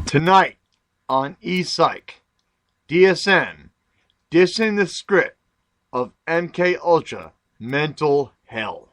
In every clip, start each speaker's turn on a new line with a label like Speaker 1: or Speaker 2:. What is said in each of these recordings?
Speaker 1: Tonight on ePsych, DSM, dissing the script of MK Ultra Mental Hell.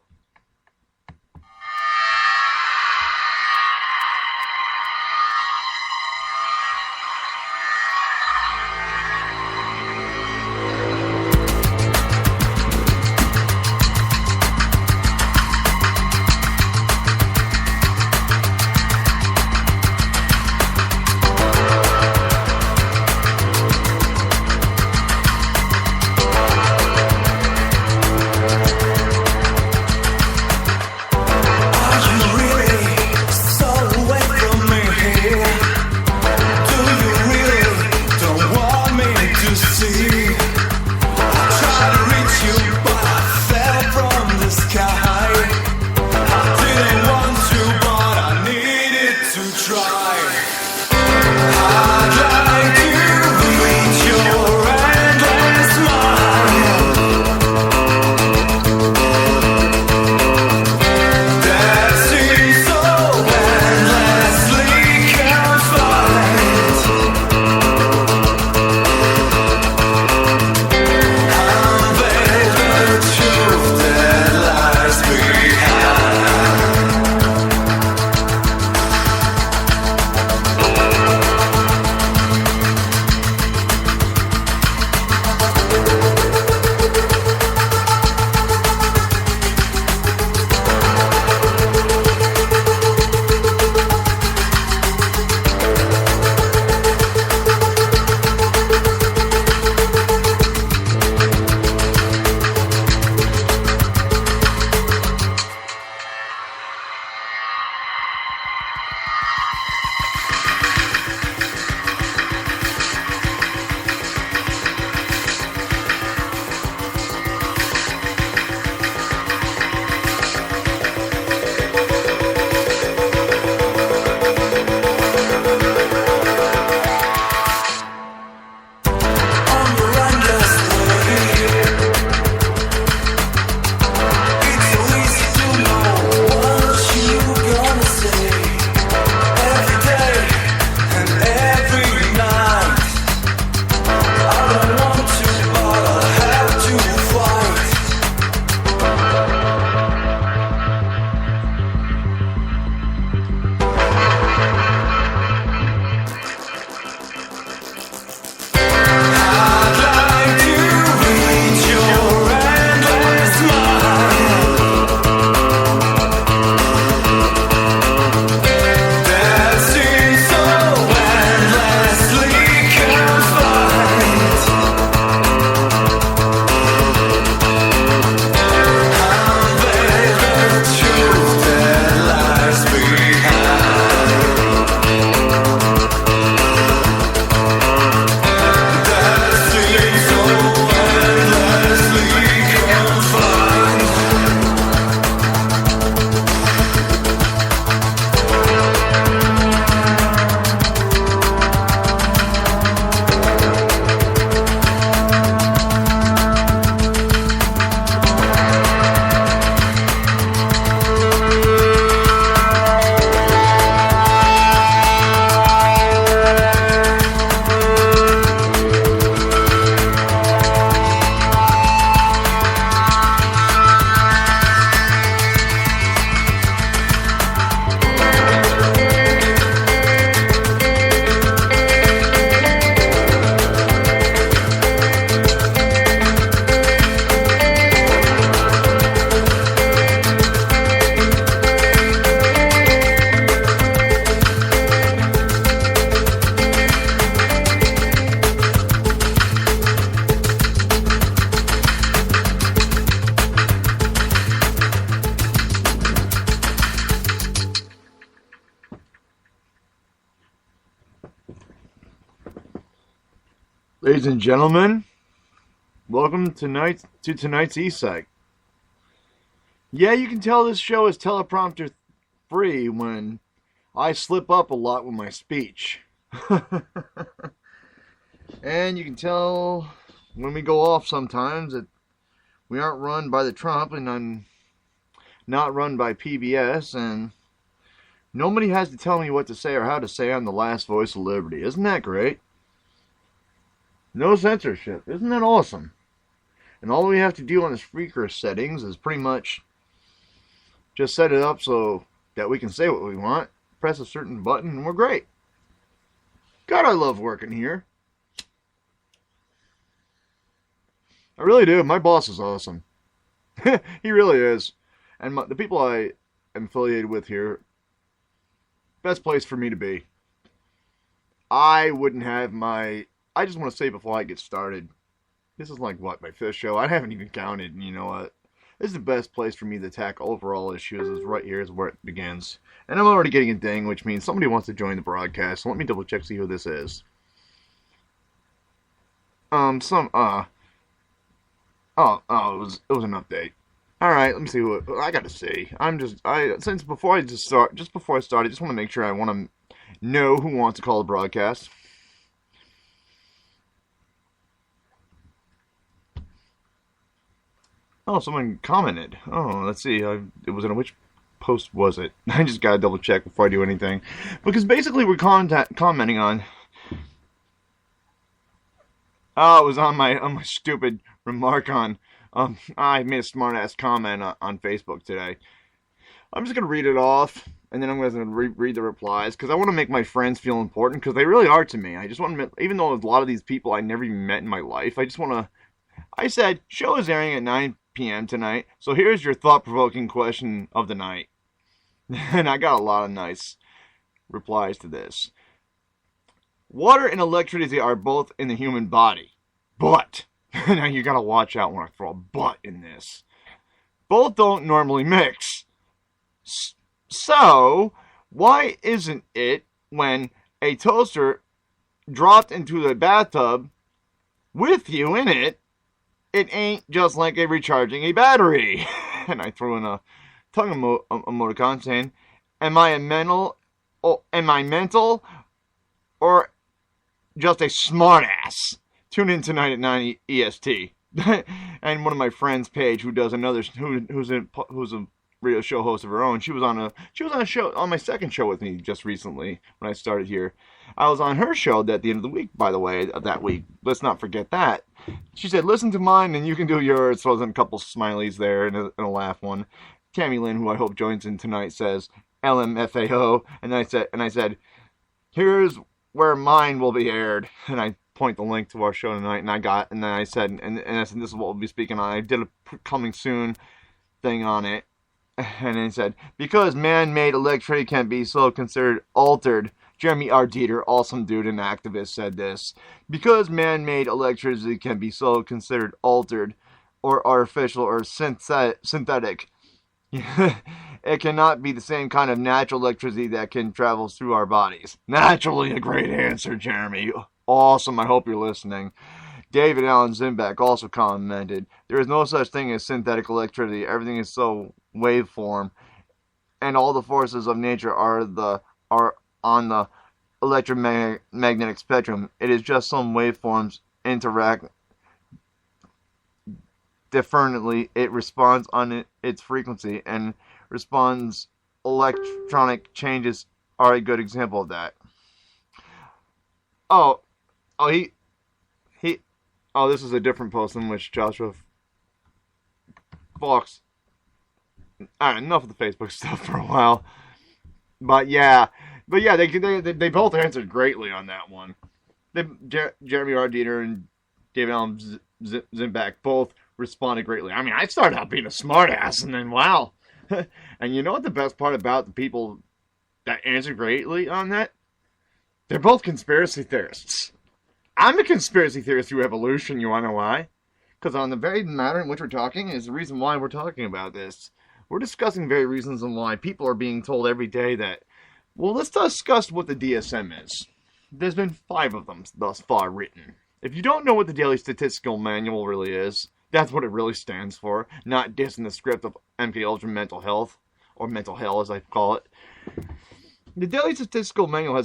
Speaker 1: Ladies and gentlemen, welcome to tonight's ePsych. Yeah, you can tell this show is teleprompter free when I slip up a lot with my speech. And you can tell when we go off sometimes that we aren't run by the Trump and I'm not run by PBS, and Nobody has to tell me what to say or how to say. I'm the last voice of liberty. Isn't that great? No censorship. Isn't that awesome? And all we have to do on the Spreaker settings is pretty much just set it up so that we can say what we want, press a certain button, and we're great. God, I love working here. I really do. My boss is awesome. He really is. And the people I am affiliated with here, best place for me to be. I wouldn't have my... I just want to say before I get started, this is like, what, my fifth show? I haven't even counted, and you know what? This is the best place for me to tackle overall issues, is right here is where it begins. And I'm already getting a ding, which means somebody wants to join the broadcast, so let me double check, see who this is. It was an update. Alright, let me see who I gotta see. Just before I start, I just want to make sure I want to know who wants to call the broadcast. Oh, someone commented. Oh, let's see. It was in which post was it? I just gotta double check before I do anything, because basically we're commenting on. Oh, it was on my stupid remark on. I made a smart ass comment on Facebook today. I'm just gonna read it off, and then I'm gonna read the replies, because I want to make my friends feel important, because they really are to me. I just want to, even though a lot of these people I never even met in my life, I just want to. I said, show is airing at 9 p.m. tonight, so here's your thought-provoking question of the night. And I got a lot of nice replies to this. Water and electricity are both in the human body, but, now you gotta watch out when I throw a but in this, both don't normally mix. So, why isn't it when a toaster dropped into the bathtub with you in it, it ain't just like recharging a battery? And I threw in a tongue emoticon saying, am I mental, or just a smartass? Tune in tonight at 9 EST. And one of my friends, Paige, who does who's a radio show host of her own, she was on a show on my second show with me just recently when I started here. I was on her show at the end of the week, by the way, that week. Let's not forget that. She said, listen to mine and you can do yours. So I was in a couple smileys there and a laugh one. Tammy Lynn, who I hope joins in tonight, says LMFAO. And I said, here's where mine will be aired. And I point the link to our show tonight. And then I said, this is what we'll be speaking on. I did a coming soon thing on it. And then said, because man-made electricity can be so considered altered. Jeremy R. Dieter, awesome dude and activist, said this. Because man-made electricity can be so considered altered or artificial or synthetic, it cannot be the same kind of natural electricity that can travel through our bodies. Naturally, a great answer, Jeremy. Awesome, I hope you're listening. David Allen Zimbak also commented, there is no such thing as synthetic electricity. Everything is so waveform, and all the forces of nature are on the electromagnetic spectrum. It is just some waveforms interact differently. It responds on its frequency, and responds electronic changes are a good example of that. This is a different post in which Joshua Fox. Alright, enough of the Facebook stuff for a while. But yeah, they both answered greatly on that one. Jeremy R. Dieter and David Allen Zimbak both responded greatly. I mean, I started out being a smartass, and then wow. And you know what the best part about the people that answered greatly on that? They're both conspiracy theorists. I'm a conspiracy theorist through evolution, you wanna know why? Because on the very matter in which we're talking is the reason why we're talking about this. We're discussing the very reasons on why people are being told every day that, well, let's discuss what the DSM is. There's been 5 of them thus far written. If you don't know what the Daily Statistical Manual really is, that's what it really stands for, not Dissin the script of MK Ultra Mental Health, or Mental Hell as I call it. The Daily Statistical Manual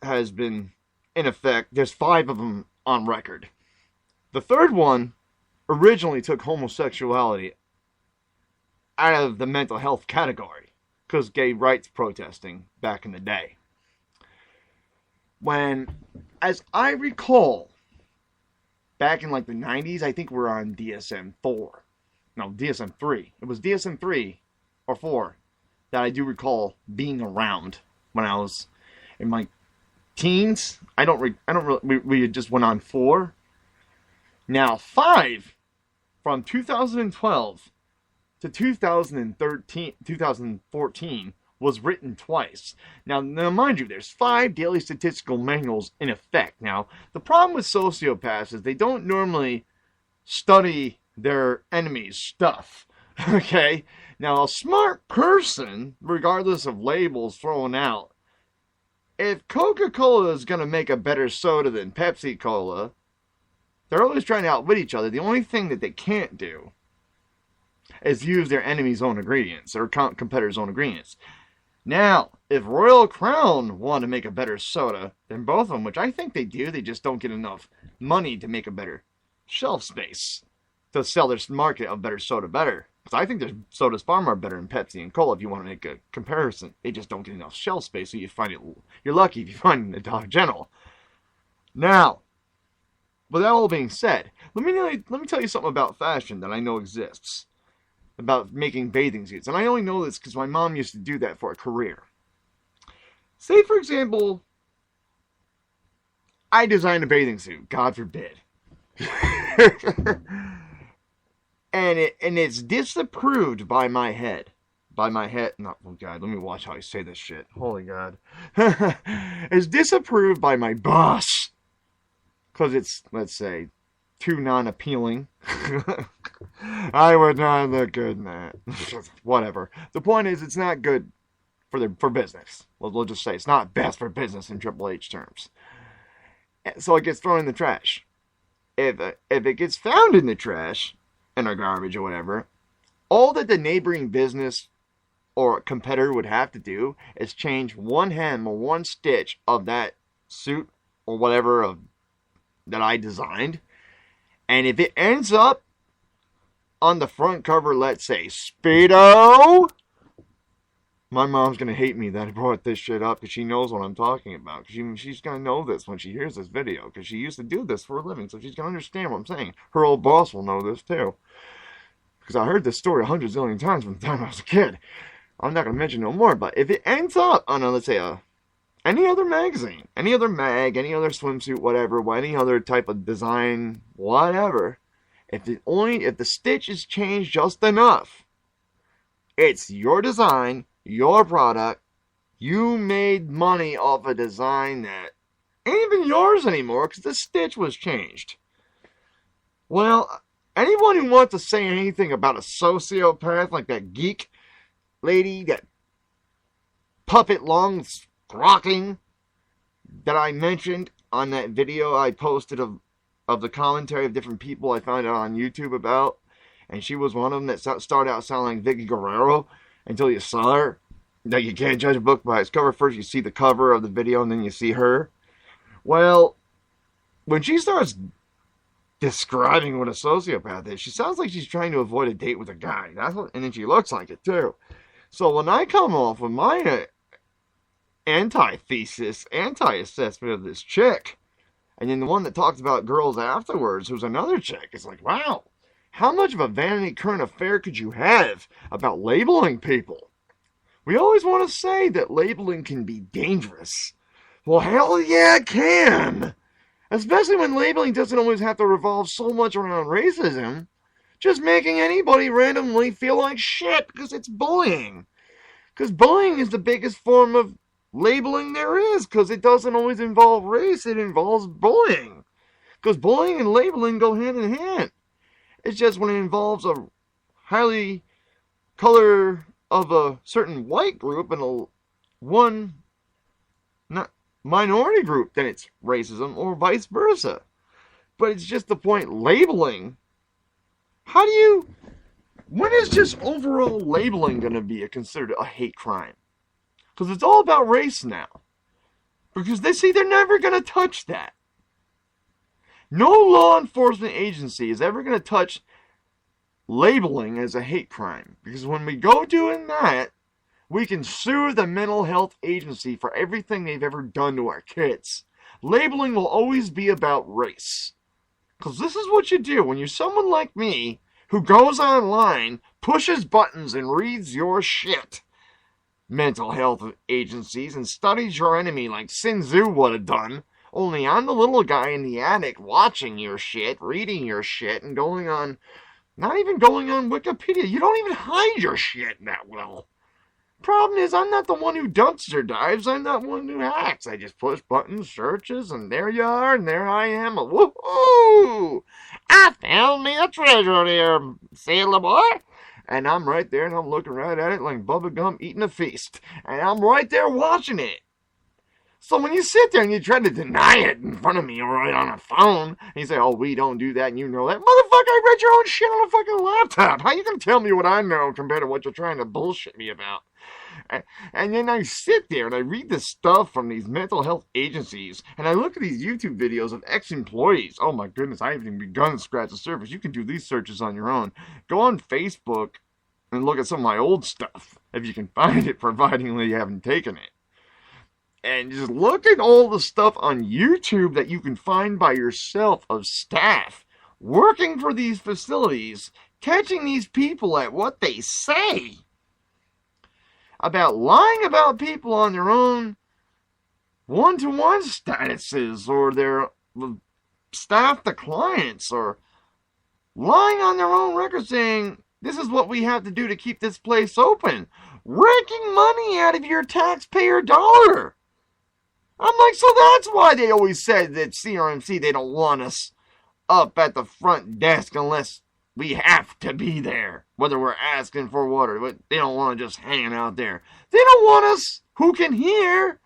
Speaker 1: has been in effect. There's 5 of them on record. The third one originally took homosexuality out of the mental health category. because gay rights protesting back in the day. When, as I recall, back in like the 90s, I think we're on DSM 4. No, DSM 3. It was DSM 3 or 4 that I do recall being around when I was in my teens. We just went on 4. Now 5 from 2012 to 2014 was written twice. Now, mind you, there's 5 daily statistical manuals in effect. Now, the problem with sociopaths is they don't normally study their enemy's stuff. Okay? Now, a smart person, regardless of labels thrown out, if Coca-Cola is going to make a better soda than Pepsi-Cola, they're always trying to outwit each other. The only thing that they can't do is use their enemy's own ingredients, or competitor's own ingredients. Now, if Royal Crown want to make a better soda than both of them, which I think they do, they just don't get enough money to make a better shelf space to sell their market of better soda better. Because I think their soda's far more better than Pepsi and Cola if you want to make a comparison. They just don't get enough shelf space, so you're lucky if you find it in the Dollar General. Now, with that all being said, let me tell you something about fashion that I know exists. About making bathing suits. And I only know this because my mom used to do that for a career. Say, for example, I designed a bathing suit. God forbid. and it's disapproved by my head. By my head. No, oh God, let me watch how I say this shit. Holy God. It's disapproved by my boss. Because it's, let's say, too non-appealing. I would not look good in that. Whatever. The point is, it's not good for business. We'll just say it's not best for business in Triple H terms. So it gets thrown in the trash. If it gets found in the trash, in our garbage or whatever, all that the neighboring business or competitor would have to do is change one hem or one stitch of that suit or whatever that I designed. And if it ends up on the front cover, let's say, Speedo, my mom's going to hate me that I brought this shit up because she knows what I'm talking about. She's going to know this when she hears this video because she used to do this for a living, so she's going to understand what I'm saying. Her old boss will know this too. Because I heard this story 100 zillion times from the time I was a kid. I'm not going to mention no more, but if it ends up on, let's say, any other magazine, any other mag, any other swimsuit, whatever, any other type of design, whatever, if the stitch is changed just enough, it's your design, your product, you made money off a design that ain't even yours anymore because the stitch was changed. Well, anyone who wants to say anything about a sociopath like that geek lady, that puppet long rocking that I mentioned on that video I posted of the commentary of different people I found out on YouTube about, and she was one of them that started out sounding like Vicky Guerrero until you saw her. That you can't judge a book by its cover. First you see the cover of the video and then you see her. Well, when she starts describing what a sociopath is, she sounds like she's trying to avoid a date with a guy. And then she looks like it too. So when I come off with my anti-thesis, anti-assessment of this chick, and then the one that talks about girls afterwards, who's another chick, it's like, wow, how much of a vanity current affair could you have about labeling people? We always want to say that labeling can be dangerous. Well, hell yeah, it can. Especially when labeling doesn't always have to revolve so much around racism. Just making anybody randomly feel like shit because it's bullying. Because bullying is the biggest form of labeling there is, because it doesn't always involve race, it involves bullying. Because bullying and labeling go hand in hand. It's just when it involves a highly color of a certain white group and one not minority group, then it's racism, or vice versa. But it's just the point, labeling. When is just overall labeling going to be considered a hate crime? Because it's all about race now. Because they're never going to touch that. No law enforcement agency is ever going to touch labeling as a hate crime. Because when we go doing that, We can sue the mental health agency for everything they've ever done to our kids. Labeling will always be about race. Because this is what you do when you're someone like me who goes online, pushes buttons, and reads your shit. Mental health agencies and studies your enemy like Sun Tzu would have done. Only I'm the little guy in the attic watching your shit, reading your shit, and going on, not even going on Wikipedia. You don't even hide your shit that well. Problem is, I'm not the one who dumpster dives. I'm not one who hacks. I just push buttons, searches, and there you are, and there I am. Woohoo! I found me a treasure there, sailor boy. And I'm right there, and I'm looking right at it like Bubba Gump eating a feast. And I'm right there watching it. So when you sit there and you try to deny it in front of me or right on a phone, and you say, oh, we don't do that, and you know that. Motherfucker, I read your own shit on a fucking laptop. How you gonna tell me what I know compared to what you're trying to bullshit me about? And then I sit there and I read this stuff from these mental health agencies, and I look at these YouTube videos of ex-employees. Oh my goodness, I haven't even begun to scratch the surface. You can do these searches on your own. Go on Facebook and look at some of my old stuff, if you can find it, providing you haven't taken it. And just look at all the stuff on YouTube that you can find by yourself of staff working for these facilities, catching these people at what they say about lying about people on their own one-to-one statuses or their staff to clients, or lying on their own record saying, this is what we have to do to keep this place open, raking money out of your taxpayer dollar. I'm like, so that's why they always said that CRMC, they don't want us up at the front desk unless we have to be there, whether we're asking for water. But they don't want to just hanging out there. They don't want us who can hear,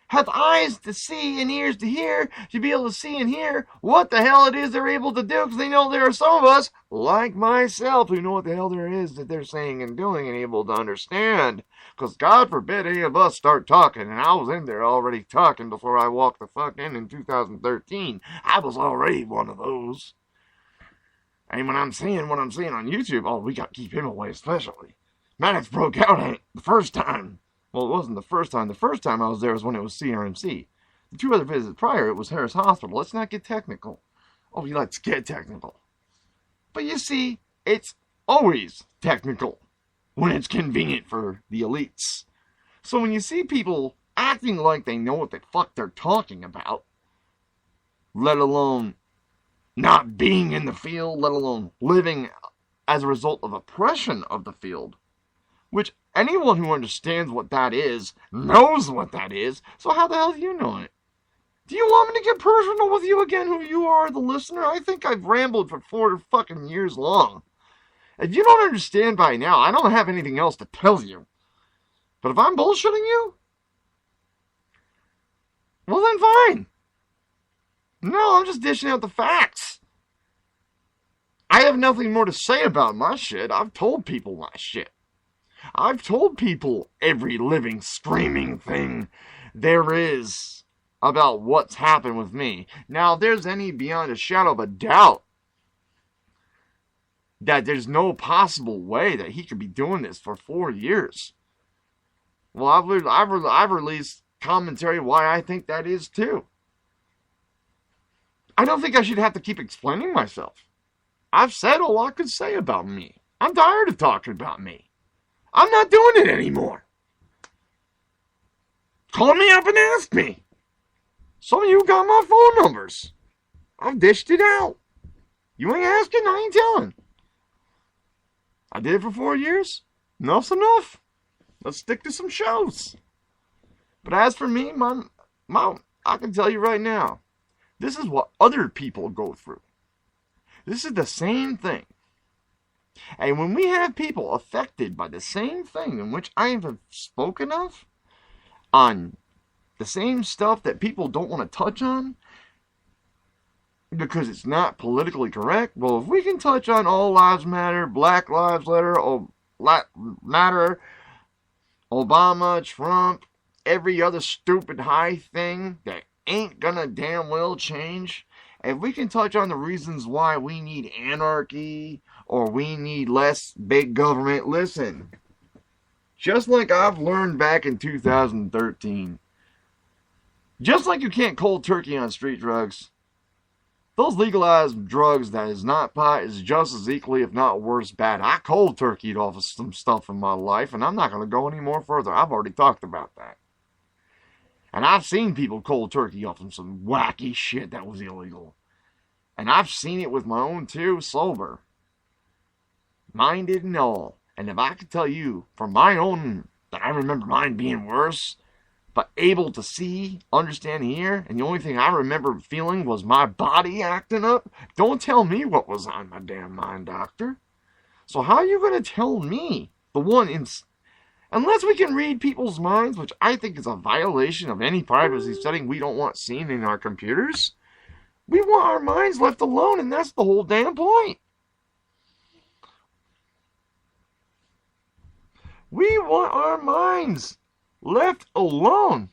Speaker 1: have eyes to see and ears to hear, to be able to see and hear what the hell it is they're able to do, because they know there are some of us, like myself, who know what the hell there is that they're saying and doing and able to understand. Because God forbid any of us start talking, and I was in there already talking before I walked the fuck in 2013. I was already one of those. And when I'm seeing what I'm seeing on YouTube, oh, we got to keep him away especially. Maddox broke out the first time. Well, it wasn't the first time. The first time I was there was when it was CRMC. The two other visits prior, it was Harris Hospital. Let's not get technical. Oh, let's get technical. But you see, it's always technical when it's convenient for the elites. So when you see people acting like they know what the fuck they're talking about, let alone not being in the field, let alone living as a result of oppression of the field, which anyone who understands what that is knows what that is, so how the hell do you know it? Do you want me to get personal with you again, who you are, the listener? I think I've rambled for 4 fucking years long. If you don't understand by now, I don't have anything else to tell you. But if I'm bullshitting you, well then fine. No, I'm just dishing out the facts. I have nothing more to say about my shit. I've told people my shit. I've told people every living, screaming thing there is about what's happened with me. Now, if there's any beyond a shadow of a doubt that there's no possible way that he could be doing this for 4 years, well, I've released commentary why I think that is too. I don't think I should have to keep explaining myself. I've said all I could say about me. I'm tired of talking about me. I'm not doing it anymore. Call me up and ask me. Some of you got my phone numbers. I've dished it out. You ain't asking, I ain't telling. I did it for 4 years. Enough's enough. Let's stick to some shows. But as for me, I can tell you right now, this is what other people go through. This is the same thing. And when we have people affected by the same thing in which I have spoken of, on the same stuff that people don't want to touch on, because it's not politically correct, well, if we can touch on All Lives Matter, Black Lives Matter, Obama, Trump, every other stupid high thing that ain't gonna damn well change, if we can touch on the reasons why we need anarchy or we need less big government, listen, Just like I've learned back in 2013. Just like you can't cold turkey on street drugs, those legalized drugs that is not pot is just as equally, if not worse, bad. I cold turkeyed off of some stuff in my life, and I'm not going to go any more further. I've already talked about that. And I've seen people cold turkey off of some wacky shit that was illegal. And I've seen it with my own too, sober. Minded and all. And if I could tell you, from my own, that I remember mine being worse, but able to see, understand, hear, and the only thing I remember feeling was my body acting up, don't tell me what was on my damn mind, doctor. So how are you going to tell me, the one in... Unless we can read people's minds, which I think is a violation of any privacy setting we don't want seen in our computers, we want our minds left alone, and that's the whole damn point. We want our minds left alone.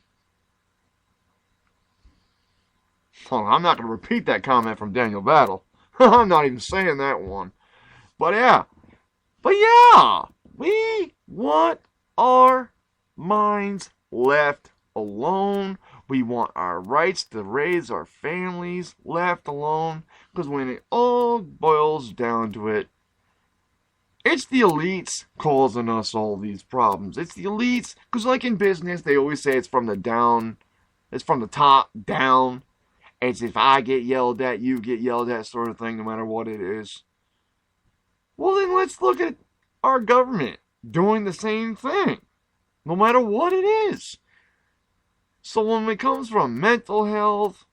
Speaker 1: Oh, I'm not going to repeat that comment from Daniel Battle. I'm not even saying that one. But yeah, we want our minds left alone. We want our rights to raise our families left alone. Because when it all boils down to it, it's the elites causing us all these problems. It's the elites, because like in business, they always say it's from the down, it's from the top down. It's if I get yelled at, you get yelled at sort of thing, no matter what it is. Well, then let's look at our government doing the same thing, no matter what it is. So when it comes from mental health,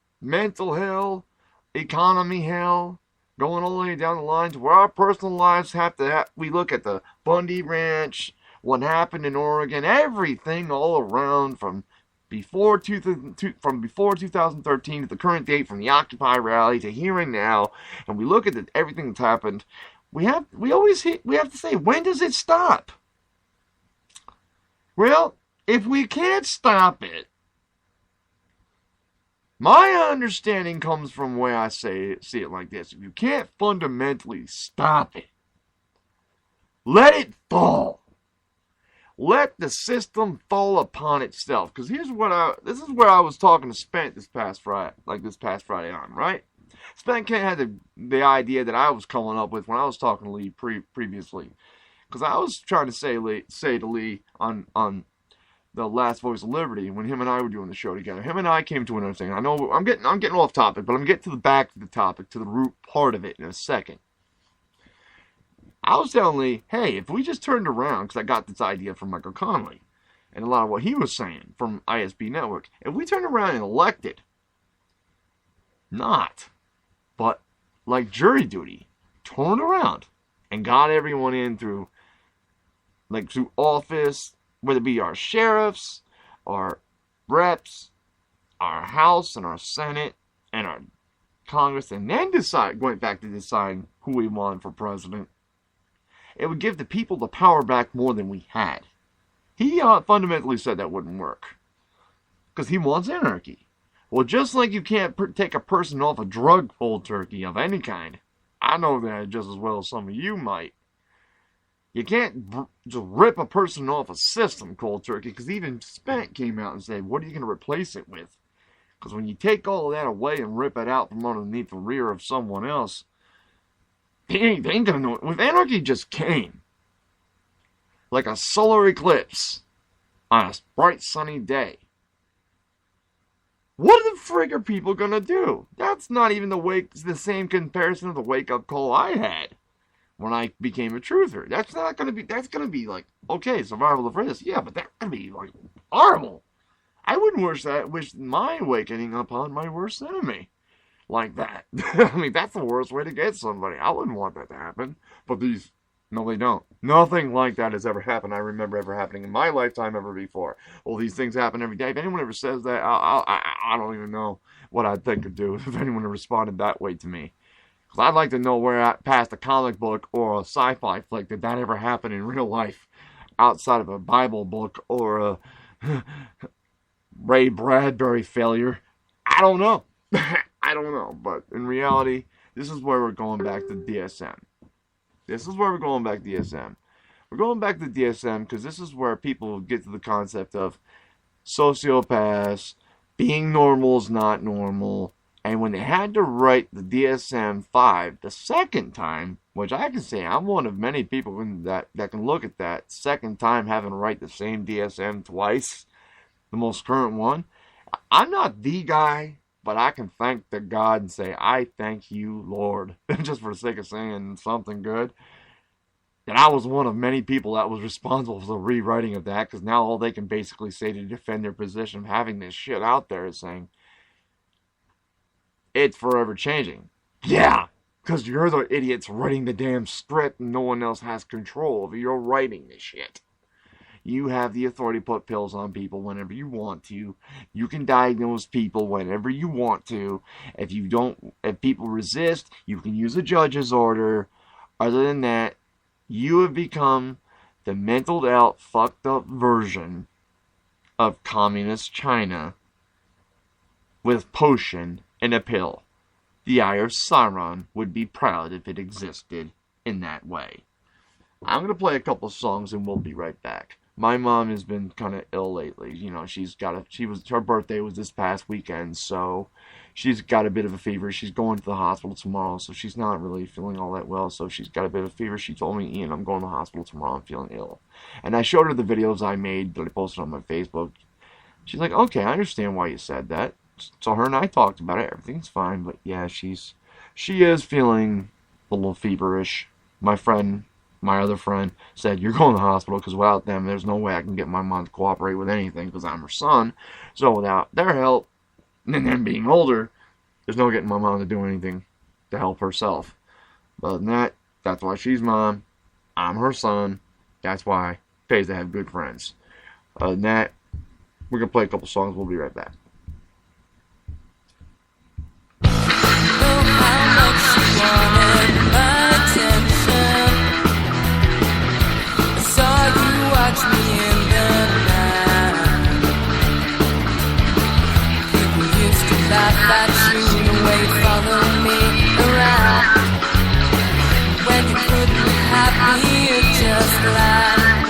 Speaker 1: economy hell, going all the way down the line to where our personal lives we look at the Bundy Ranch, what happened in Oregon, everything all around from before 2013 to the current date, from the Occupy rally to here and now, and we look at everything that's happened, we have to say, when does it stop? Well, if we can't stop it, my understanding comes from the way I see it like this. If you can't fundamentally stop it, let it fall. Let the system fall upon itself. Because this is where I was talking to Spent this past Friday on, right? Spent had the idea that I was coming up with when I was talking to Lee previously. Because I was trying to say to Lee on the Last Voice of Liberty, when him and I were doing the show together, him and I came to an understanding. I know I'm getting off topic, but I'm getting to the back of the topic, to the root part of it in a second. I was telling Lee, hey, if we just turned around, because I got this idea from Michael Connolly, and a lot of what he was saying from ISB Network, if we turned around and elected, but like jury duty, turned around and got everyone in through office, whether it be our sheriffs, our reps, our House and our Senate, and our Congress, and then going back to decide who we want for president, it would give the people the power back more than we had. He fundamentally said that wouldn't work, because he wants anarchy. Well, just like you can't take a person off a drug cold turkey of any kind, I know that just as well as some of you might. You can't just rip a person off a system cold turkey, because even Spent came out and said, what are you going to replace it with? Because when you take all of that away and rip it out from underneath the rear of someone else, they ain't going to know it. If anarchy just came, like a solar eclipse on a bright sunny day, what the frig are people going to do? That's not even the same comparison of the wake-up call I had when I became a truther. That's going to be like, okay, survival of the fittest. Yeah, but that's going to be like horrible. I wouldn't wish my awakening upon my worst enemy like that. I mean, that's the worst way to get somebody. I wouldn't want that to happen. But no, they don't. Nothing like that has ever happened. I remember ever happening in my lifetime ever before. Well, these things happen every day. If anyone ever says that, I don't even know what I'd think of do if anyone responded that way to me. Because I'd like to know where past a comic book or a sci-fi flick did that ever happen in real life outside of a Bible book or a Ray Bradbury failure. I don't know. I don't know. But in reality, this is where we're going back to DSM. we're going back to DSM because this is where people get to the concept of sociopaths, being normal is not normal. And when they had to write the DSM-5 the second time, which I can say I'm one of many people that can look at that second time having to write the same DSM twice, the most current one. I'm not the guy, but I can thank the God and say, I thank you, Lord, just for the sake of saying something good. And I was one of many people that was responsible for the rewriting of that, because now all they can basically say to defend their position of having this shit out there is saying, it's forever changing. Yeah, because you're the idiots writing the damn script and no one else has control over your writing this shit. You have the authority to put pills on people whenever you want to. You can diagnose people whenever you want to. If people resist, you can use a judge's order. Other than that, you have become the mentalled out, fucked up version of communist China with potion and a pill. The Eye of Sauron would be proud if it existed in that way. I'm going to play a couple songs and we'll be right back. My mom has been kind of ill lately. You know, her birthday was this past weekend, so she's got a bit of a fever. She's going to the hospital tomorrow, so she's not really feeling all that well. So she's got a bit of a fever. She told me, Ian, I'm going to the hospital tomorrow. I'm feeling ill. And I showed her the videos I made that I posted on my Facebook. She's like, okay, I understand why you said that. So her and I talked about it. Everything's fine, but yeah, she is feeling a little feverish. My other friend said, you're going to the hospital because without them, there's no way I can get my mom to cooperate with anything because I'm her son. So without their help, and them being older, there's no getting my mom to do anything to help herself. But other than that, that's why she's mom. I'm her son. That's why it pays to have good friends. Other than that, we're going to play a couple songs. We'll be right back.
Speaker 2: Watch me in the night. People used to laugh at you the way you follow me around. When you couldn't have me, you just lied.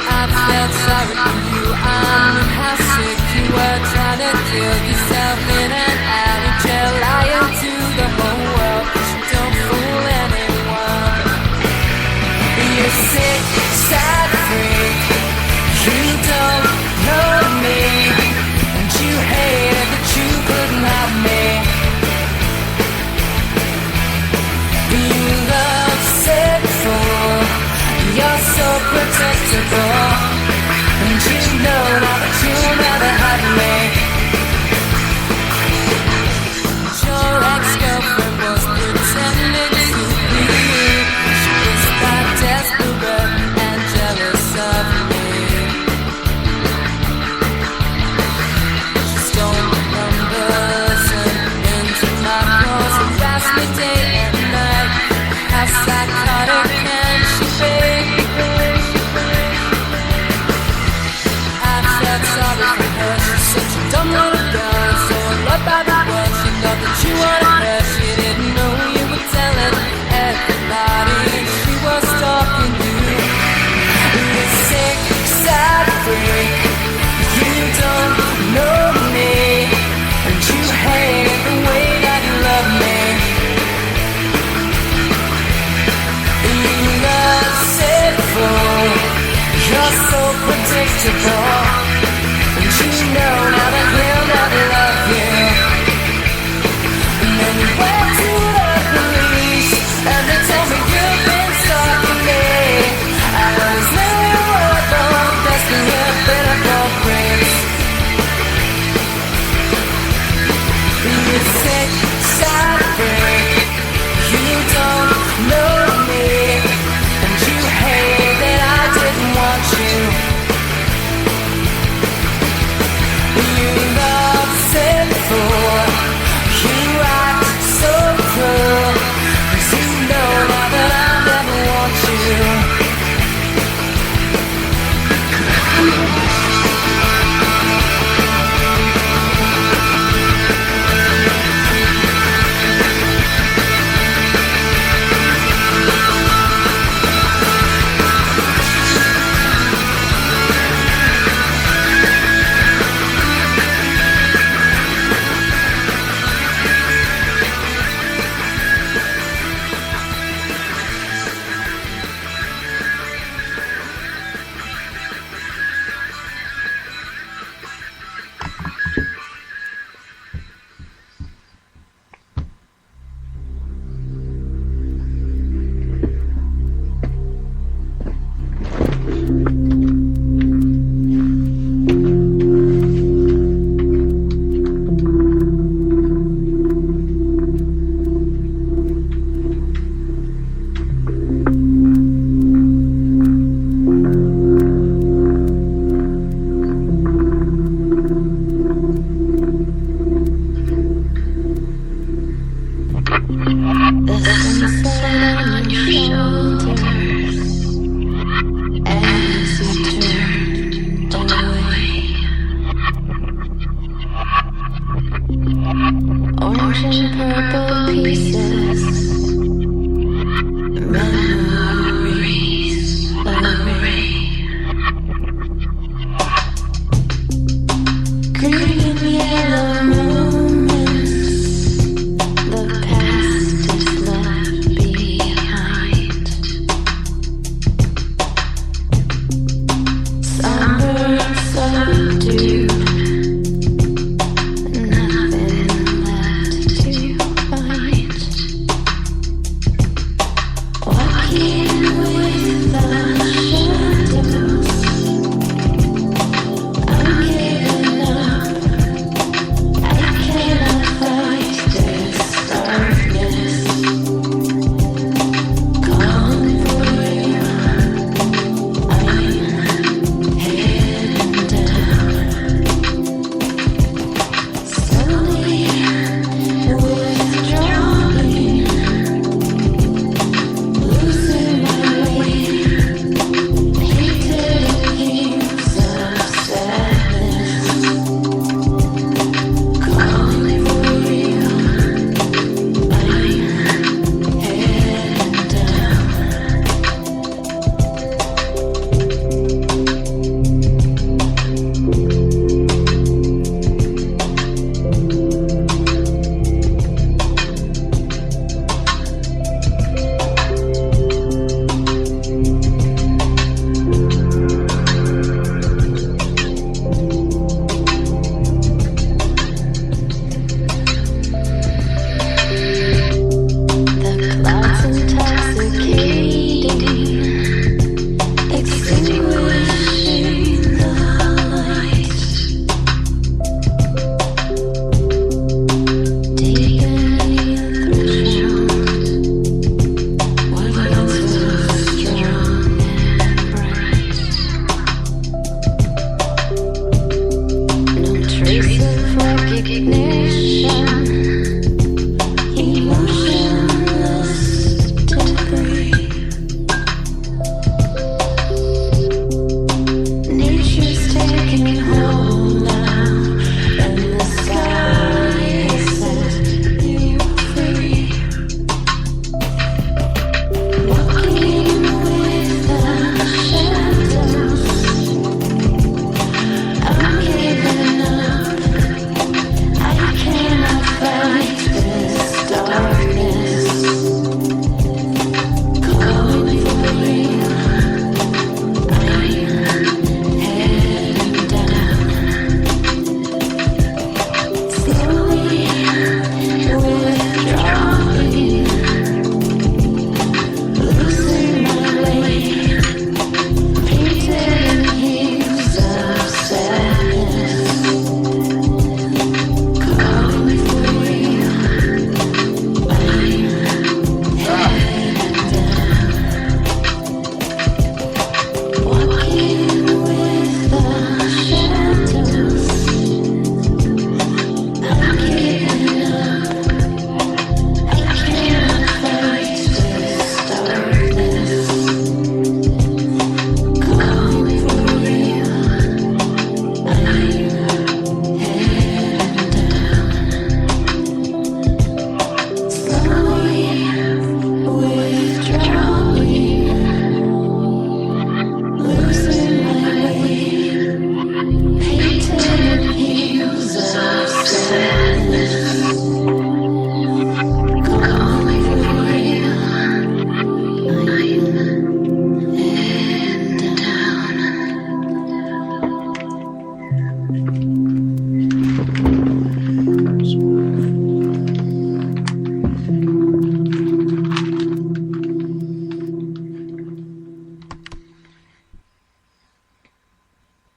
Speaker 2: I felt sorry for you. I knew how sick you were, trying to kill yourself in an alley jail, lying to the whole world, but you don't fool anyone. You're sick, sad freak. You don't know me, and you hated that you couldn't have me. You love sick fool. You're so predictable, and you know now that you'll never have me. Your ex-girlfriend was pretending to be you. She was that desperate and jealous of me. She stole my numbers and into my calls, harassed me day and night. How psychotic can she be? I felt sorry for her. She's such a dumb little girl, so I love by the world. She thought that you wanted her. She didn't know you were telling everybody she was stalking you. You're sick, sad freak. You don't know me, and you hate the way that you love me. You love sick fool. You're so predictable, and you know now that he'll never love you. And then you went to the police.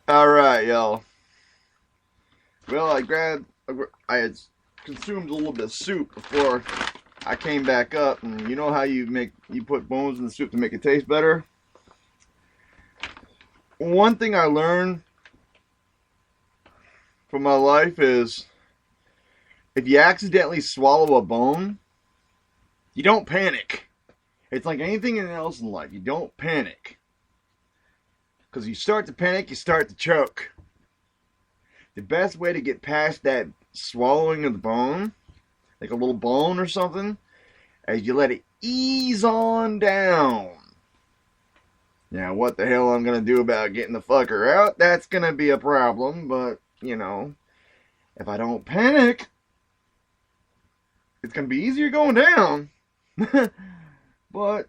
Speaker 1: Alright, y'all. Well, I had consumed a little bit of soup before I came back up, and you know how you put bones in the soup to make it taste better? One thing I learned from my life is if you accidentally swallow a bone, you don't panic. It's like anything else in life. You don't panic. Because you start to panic, you start to choke. The best way to get past that swallowing of the bone, like a little bone or something, is you let it ease on down. Now, what the hell I'm going to do about getting the fucker out, that's going to be a problem, but, you know. if I don't panic, it's gonna be easier going down. But,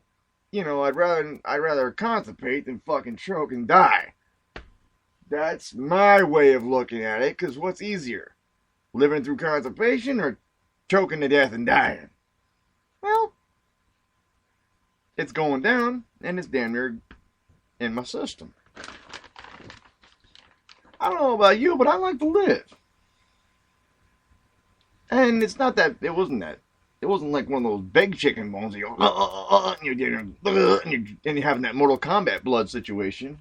Speaker 1: you know, I'd rather constipate than fucking choke and die. That's my way of looking at it, because what's easier? Living through constipation or choking to death and dying? Well, it's going down, and it's damn near in my system. I don't know about you, but I like to live. And it's not that, it wasn't like one of those big chicken bones. You go, and you're having that Mortal Kombat blood situation.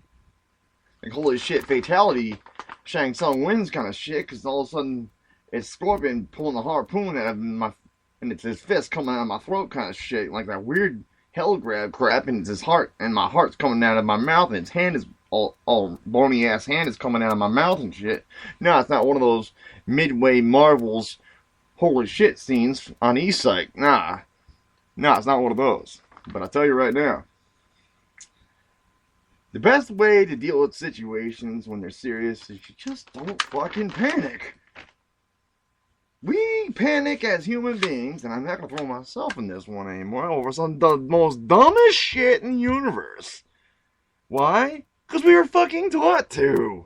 Speaker 1: Like, holy shit, fatality, Shang Tsung wins kind of shit, because all of a sudden it's Scorpion pulling the harpoon out of my, and it's his fist coming out of my throat kind of shit, like that weird hell grab crap, and it's his heart, and my heart's coming out of my mouth, and his hand is all bony ass hand is coming out of my mouth and shit. No, it's not one of those Midway Marvels holy shit scenes on E-Psych. Nah, it's not one of those. But I'll tell you right now, the best way to deal with situations when they're serious is you just don't fucking panic. We panic as human beings, and I'm not going to throw myself in this one anymore, over some of the most dumbest shit in the universe. Why? Because we were fucking taught to.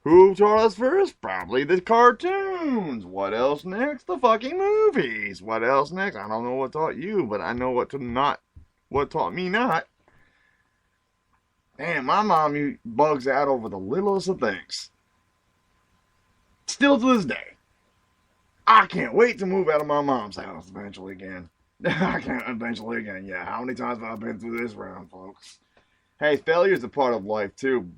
Speaker 1: Who taught us first? Probably the cartoons. What else next? The fucking movies. What else next? I don't know what taught you, but I know what taught me not. Damn, my mom bugs out over the littlest of things. Still to this day. I can't wait to move out of my mom's house eventually again. I can't eventually again, yeah. How many times have I been through this round, folks? Hey, failure's a part of life, too.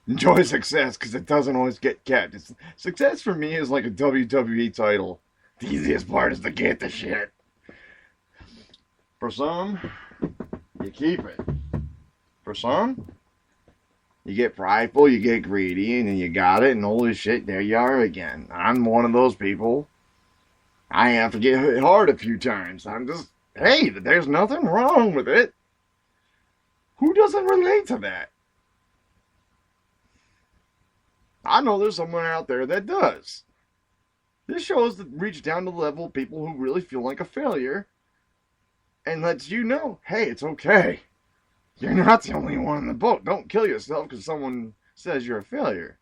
Speaker 1: Enjoy success, because it doesn't always get kept. Success for me is like a WWE title. The easiest part is to get the shit. For some, you keep it. For some, you get prideful, you get greedy, and then you got it, and holy shit, there you are again. I'm one of those people. I have to get hit hard a few times. I'm just, hey, there's nothing wrong with it. Who doesn't relate to that? I know there's someone out there that does. This shows that reach down to the level of people who really feel like a failure and lets you know, hey, it's okay. You're not the only one in the boat. Don't kill yourself because someone says you're a failure.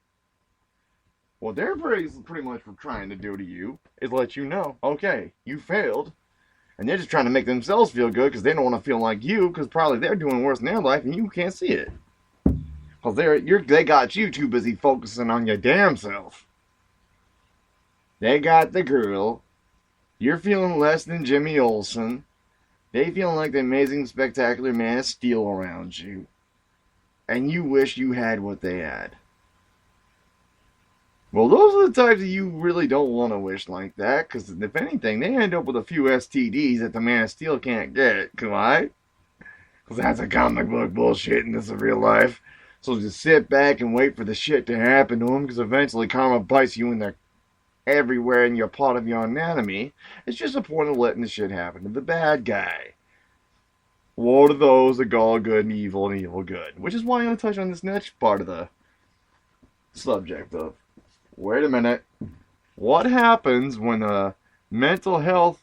Speaker 1: What they're pretty much trying to do to you is let you know, okay, you failed. And they're just trying to make themselves feel good because they don't want to feel like you, because probably they're doing worse in their life and you can't see it. Because they got you too busy focusing on your damn self. They got the girl. You're feeling less than Jimmy Olsen. They feeling like the amazing, spectacular Man of Steel around you. And you wish you had what they had. Well, those are the types that you really don't want to wish like that, because if anything, they end up with a few STDs that the Man of Steel can't get, right? Because that's a comic book bullshit and this is real life. So just sit back and wait for the shit to happen to them, because eventually karma bites you in the everywhere in your part of your anatomy. It's just a point of letting the shit happen to the bad guy. What are those that go good and evil good? Which is why I'm going to touch on this next part of the subject of, wait a minute, what happens when a mental health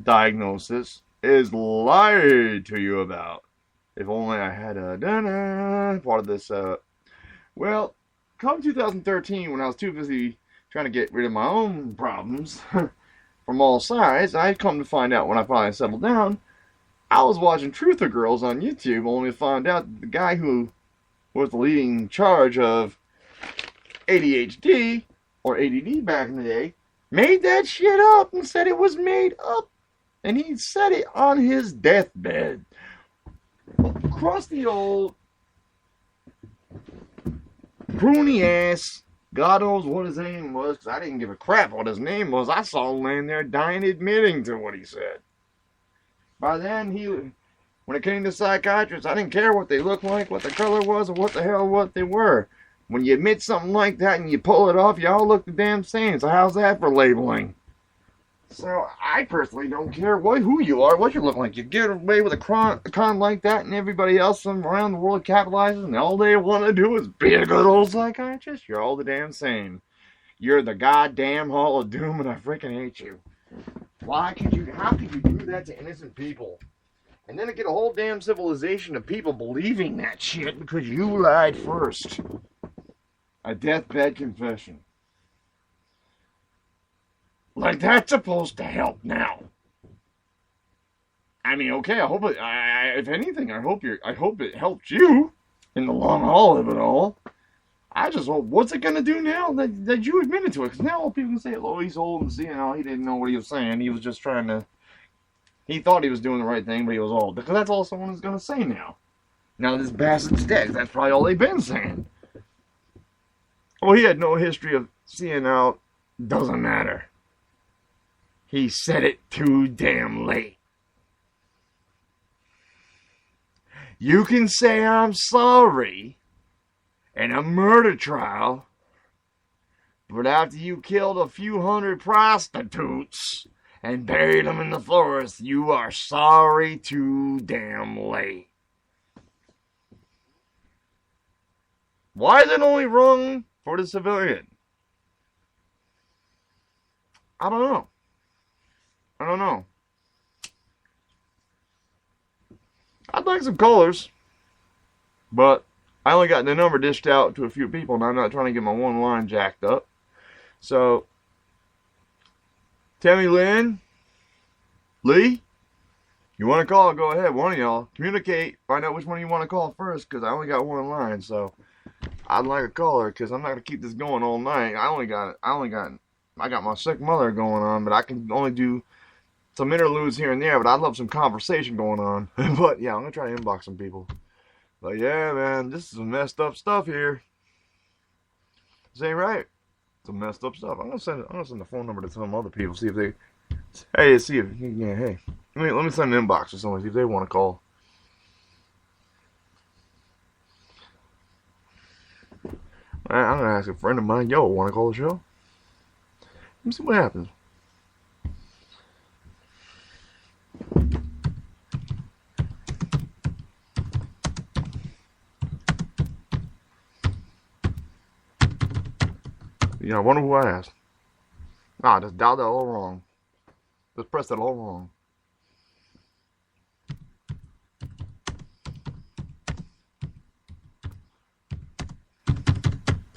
Speaker 1: diagnosis is lied to you about? If only I had a part of this. Well, come 2013, when I was too busy trying to get rid of my own problems from all sides, I come to find out when I finally settled down, I was watching Truther Girls on YouTube, only to find out that the guy who was the leading charge of ADHD, or ADD back in the day, made that shit up and said it was made up. And he said it on his deathbed. Crusty old pruny ass, God knows what his name was, because I didn't give a crap what his name was. I saw him laying there dying admitting to what he said. By then, when it came to psychiatrists, I didn't care what they looked like, what the color was, or what the hell what they were. When you admit something like that and you pull it off, you all look the damn same. So how's that for labeling? So I personally don't care who you are, what you look like. You get away with a con like that, and everybody else around the world capitalizes, and all they want to do is be a good old psychiatrist. You're all the damn same. You're the goddamn Hall of Doom, and I freaking hate you. How could you do that to innocent people? And then to get a whole damn civilization of people believing that shit because you lied first. A deathbed confession. Like, that's supposed to help now. I mean, okay, I hope it, if anything, I hope it helped you in the long haul of it all. I just hope, what's it gonna do now that you admitted to it? Because now people can say, oh, he's old and senile, he didn't know what he was saying, he was just trying to, he thought he was doing the right thing, but he was old. Because that's all someone is gonna say now. Now this bastard's dead, that's probably all they've been saying. Oh, he had no history of senile, doesn't matter. He said it too damn late. You can say I'm sorry in a murder trial, but after you killed a few hundred prostitutes and buried them in the forest, you are sorry too damn late. Why is it only wrong for the civilian? I don't know. I'd like some callers, but I only got the number dished out to a few people, and I'm not trying to get my one line jacked up. So, Tammy Lynn, Lee, you want to call? Go ahead. One of y'all communicate. Find out which one you want to call first, because I only got one line. So, I'd like a caller, because I'm not gonna keep this going all night. I got my sick mother going on, but I can only do some interludes here and there, but I'd love some conversation going on. But yeah, I'm gonna try to inbox some people. But yeah, man, this is some messed up stuff here. This ain't right. Some messed up stuff. I'm gonna send the phone number to some other people, see if they, hey, let me send an inbox to someone, see if they want to call. I'm gonna ask a friend of mine, yo, want to call the show? Let me see what happens. Yeah, I wonder who I asked. Just dial that all wrong. Just press that all wrong.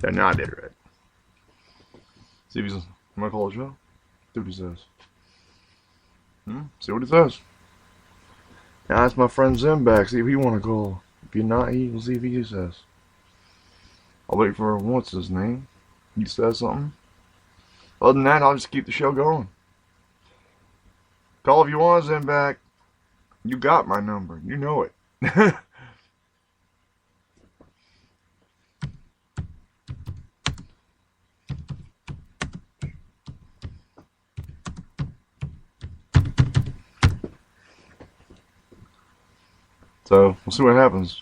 Speaker 1: Yeah, now I did it right. See if he's, I'm gonna call the show. See what he says. See what he says. Now ask my friend Zim back, see if he wanna call. If you're not, we'll see if he says. I'll wait for, what's his name? He says something. Other than that, I'll just keep the show going. Call if you want, Zim back. You got my number. You know it. So, we'll see what happens.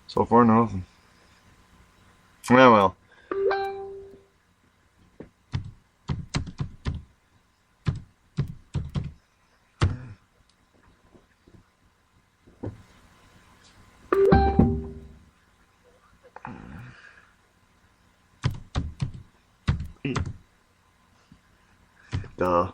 Speaker 1: So far, nothing. Yeah, well. Duh.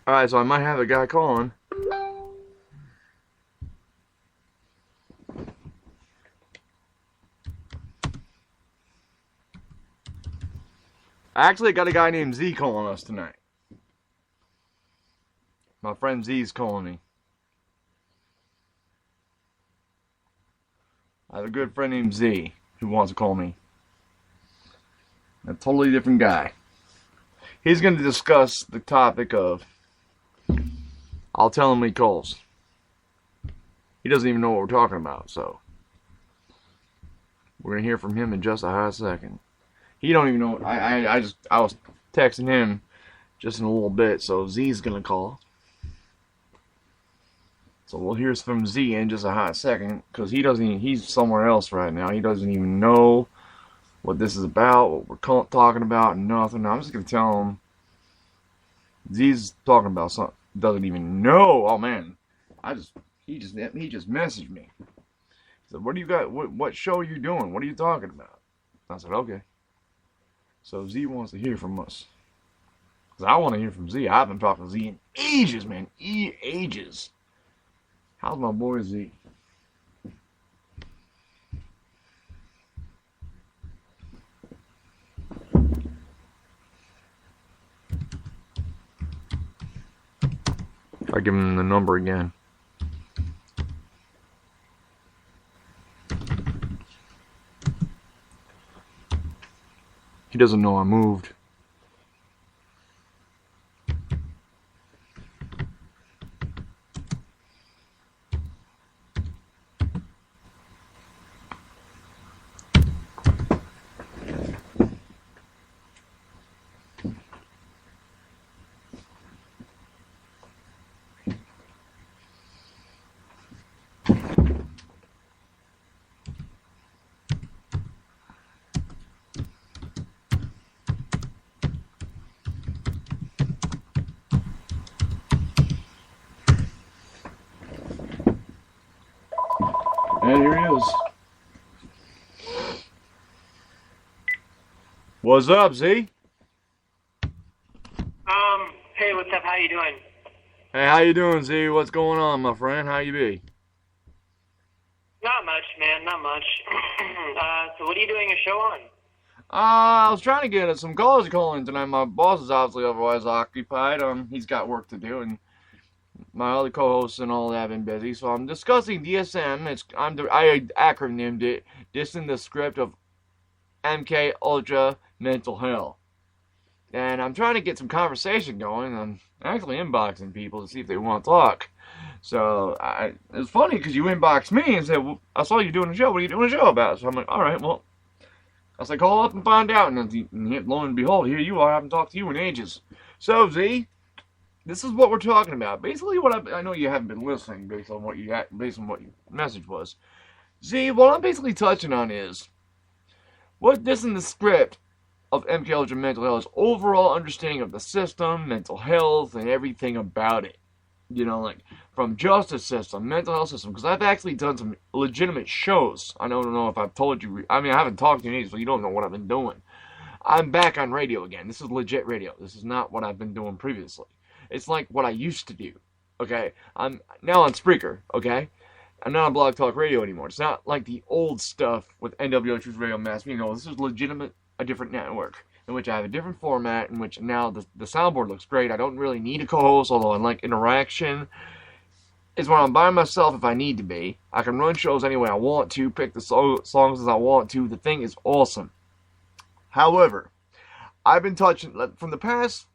Speaker 1: Alright, so I might have a guy calling. I actually got a guy named Z calling us tonight. My friend Z's calling me. I have a good friend named Z who wants to call me. A totally different guy. He's going to discuss the topic of, I'll tell him when he calls. He doesn't even know what we're talking about, so we're going to hear from him in just a hot second. He don't even know. I was texting him just in a little bit, so Z's gonna call. So we'll hear from Z in just a hot second, because he's somewhere else right now. He doesn't even know what this is about, what we're talking about, and nothing. I'm just gonna tell him Z's talking about something. Doesn't even know. Oh man, he just messaged me. He said, "What do you got? What show are you doing? What are you talking about?" I said, "Okay." So Z wants to hear from us. Because I want to hear from Z. I haven't talked to Z in ages, man. Ages. How's my boy Z? I give him the number again. He doesn't know I moved. And here he is. What's up, Z?
Speaker 3: Hey, what's up? How you doing?
Speaker 1: Hey, how you doing, Z? What's going on, my friend? How you be?
Speaker 3: Not much, man. Not much. So what are you doing a show on?
Speaker 1: I was trying to get some callers calling tonight. My boss is obviously otherwise occupied. He's got work to do, and my other co-hosts and all that have been busy. So I'm discussing DSM. I acronymed it. Dissin, the script of MK Ultra Mental Health. And I'm trying to get some conversation going. I'm actually inboxing people to see if they want to talk. So it's funny because you inboxed me and said, well, I saw you doing a show. What are you doing a show about? So I'm like, all right, well, I was like, call up and find out. And lo and behold, here you are. I haven't talked to you in ages. So, Z, this is what we're talking about. Basically, I know you haven't been listening based on what your message was. Z, what I'm basically touching on is what this in the script of MK Ultra Mental Health is overall understanding of the system, mental health, and everything about it. You know, like from justice system, mental health system. Because I've actually done some legitimate shows. I don't know if I've told you. I mean, I haven't talked to you in ages, so you don't know what I've been doing. I'm back on radio again. This is legit radio. This is not what I've been doing previously. It's like what I used to do. Okay, I'm now on Spreaker. Okay, I'm not on Blog Talk Radio anymore. It's not like the old stuff with NWO Truth Radio Mass. You know, this is legitimate. A different network in which I have a different format, in which now the soundboard looks great. I don't really need a co-host, although I like interaction. It's when I'm by myself if I need to be. I can run shows any way I want to, pick the songs as I want to. The thing is awesome. However, I've been touching, from the past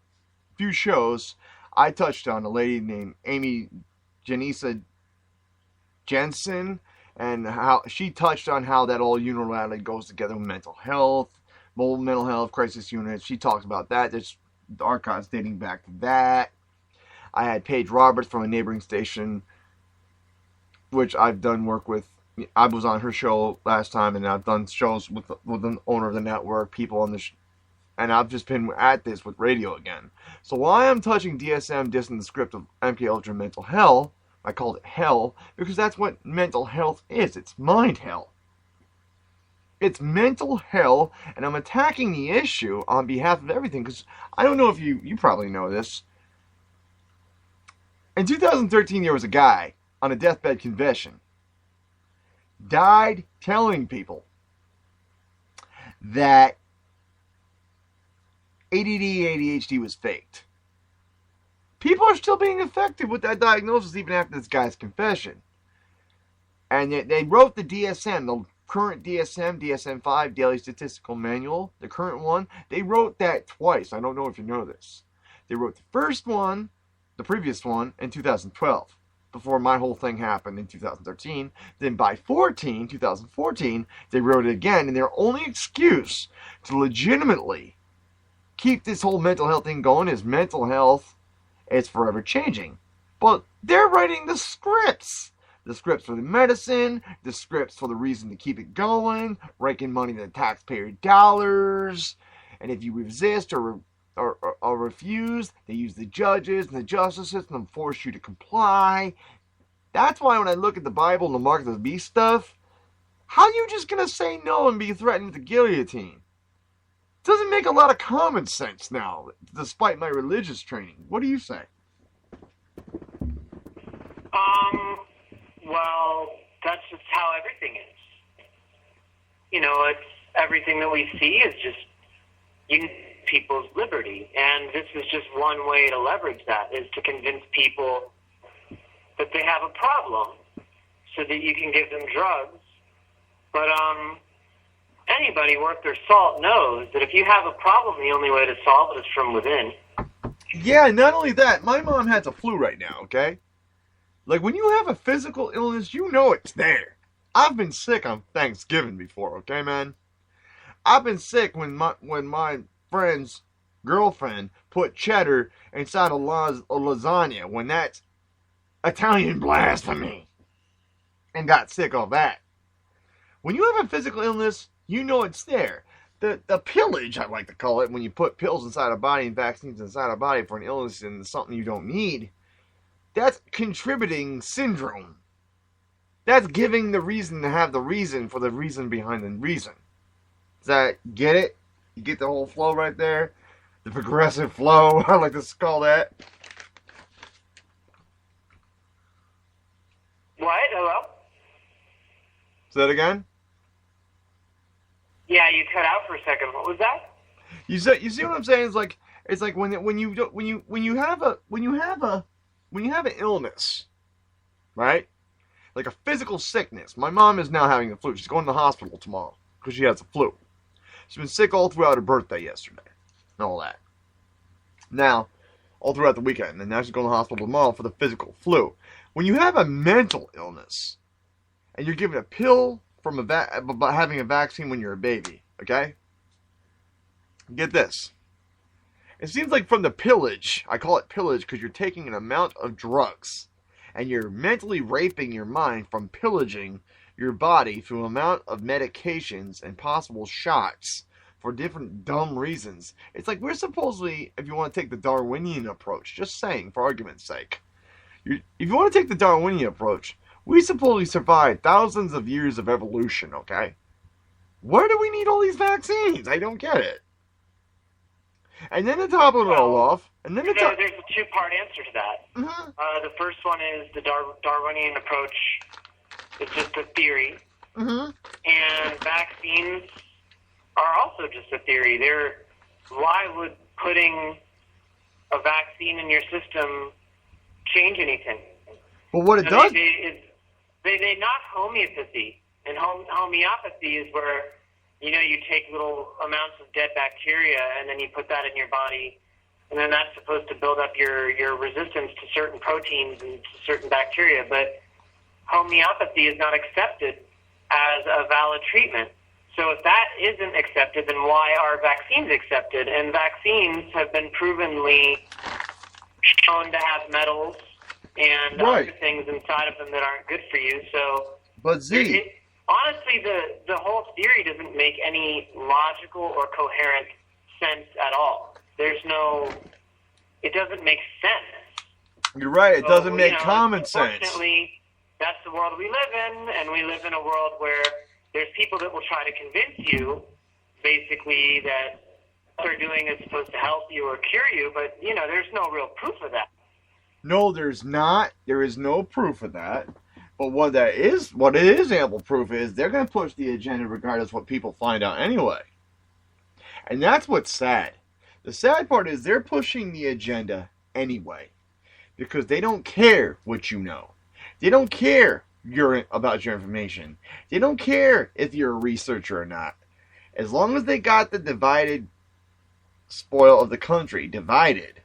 Speaker 1: few shows, I touched on a lady named Amy Janisa Jensen, and how she touched on how that all unilaterally goes together with mental health, mobile mental health crisis units. She talks about that. There's archives dating back to that. I had Paige Roberts from a neighboring station, which I've done work with. I was on her show last time, and I've done shows with the owner of the network, people on the and I've just been at this with radio again. So why I'm touching DSM, Dissin, the script of MK Ultra Mental Hell, I called it hell, because that's what mental health is. It's mind hell. It's mental hell, and I'm attacking the issue on behalf of everything, because I don't know if you probably know this. In 2013, there was a guy on a deathbed confession, died telling people that ADD, ADHD was faked. People are still being affected with that diagnosis even after this guy's confession. And yet they wrote the DSM, the current DSM, DSM-5, Daily Statistical Manual, the current one. They wrote that twice. I don't know if you know this. They wrote the first one, the previous one, in 2012. before my whole thing happened in 2013. Then by 2014, they wrote it again, and their only excuse to legitimately keep this whole mental health thing going is mental health is forever changing. But they're writing the scripts. The scripts for the medicine, the scripts for the reason to keep it going, raking money to the taxpayer dollars. And if you resist or refuse, they use the judges and the justice system to force you to comply. That's why when I look at the Bible and the mark of the beast stuff, how are you just going to say no and be threatened with the guillotine? It doesn't make a lot of common sense now, despite my religious training. What do you say?
Speaker 3: Well, that's just how everything is. You know, it's everything that we see is just people's liberty, and this is just one way to leverage that, is to convince people that they have a problem so that you can give them drugs. But anybody worth their salt knows that if you have a problem, the only way to solve it is from within.
Speaker 1: Yeah, not only that, my mom has a flu right now, okay? Like, when you have a physical illness, you know it's there. I've been sick on Thanksgiving before, okay, man? I've been sick when my friend's girlfriend put cheddar inside a lasagna, when that's Italian blasphemy, and got sick of that. When you have a physical illness, you know it's there. The pillage, I like to call it, when you put pills inside a body and vaccines inside a body for an illness and something you don't need, that's contributing syndrome. That's giving the reason to have the reason for the reason behind the reason. Does that get it? You get the whole flow right there? The progressive flow, I like to call that.
Speaker 3: What? Hello?
Speaker 1: Say that again?
Speaker 3: Yeah, you cut out for a second. What was that?
Speaker 1: You see what I'm saying? It's like when you have an illness, right? Like a physical sickness. My mom is now having the flu. She's going to the hospital tomorrow because she has the flu. She's been sick all throughout her birthday yesterday and all that. Now, all throughout the weekend, and now she's going to the hospital tomorrow for the physical flu. When you have a mental illness and you're given a pill from about having a vaccine when you're a baby, okay? Get this. It seems like from the pillage, I call it pillage because you're taking an amount of drugs and you're mentally raping your mind from pillaging your body through an amount of medications and possible shots for different dumb reasons. It's like we're supposedly, if you want to take the Darwinian approach, just saying for argument's sake, if you want to take the Darwinian approach, we supposedly survived thousands of years of evolution, okay? Where do we need all these vaccines? I don't get it. And then to top it all off, and then
Speaker 3: there's a two-part answer to that.
Speaker 1: Mm-hmm.
Speaker 3: The first one is the Darwinian approach is just a theory,
Speaker 1: mm-hmm.
Speaker 3: and vaccines are also just a theory. Why would putting a vaccine in your system change anything?
Speaker 1: But what it does...
Speaker 3: They knock homeopathy, and homeopathy is where, you know, you take little amounts of dead bacteria and then you put that in your body, and then that's supposed to build up your resistance to certain proteins and to certain bacteria. But homeopathy is not accepted as a valid treatment. So if that isn't accepted, then why are vaccines accepted? And vaccines have been provenly shown to have metals and other things inside of them that aren't good for you. So,
Speaker 1: but Z,
Speaker 3: honestly, the whole theory doesn't make any logical or coherent sense at all. It doesn't make sense.
Speaker 1: You're right. It doesn't make common sense.
Speaker 3: Unfortunately, that's the world we live in, and we live in a world where there's people that will try to convince you, basically, that what they're doing is supposed to help you or cure you, but, you know, there's no real proof of that.
Speaker 1: No, there's not. There is no proof of that. But what it is ample proof is they're going to push the agenda regardless of what people find out anyway. And that's what's sad. The sad part is they're pushing the agenda anyway. Because they don't care what you know. They don't care about your information. They don't care if you're a researcher or not. As long as they got the divided spoil of the country divided,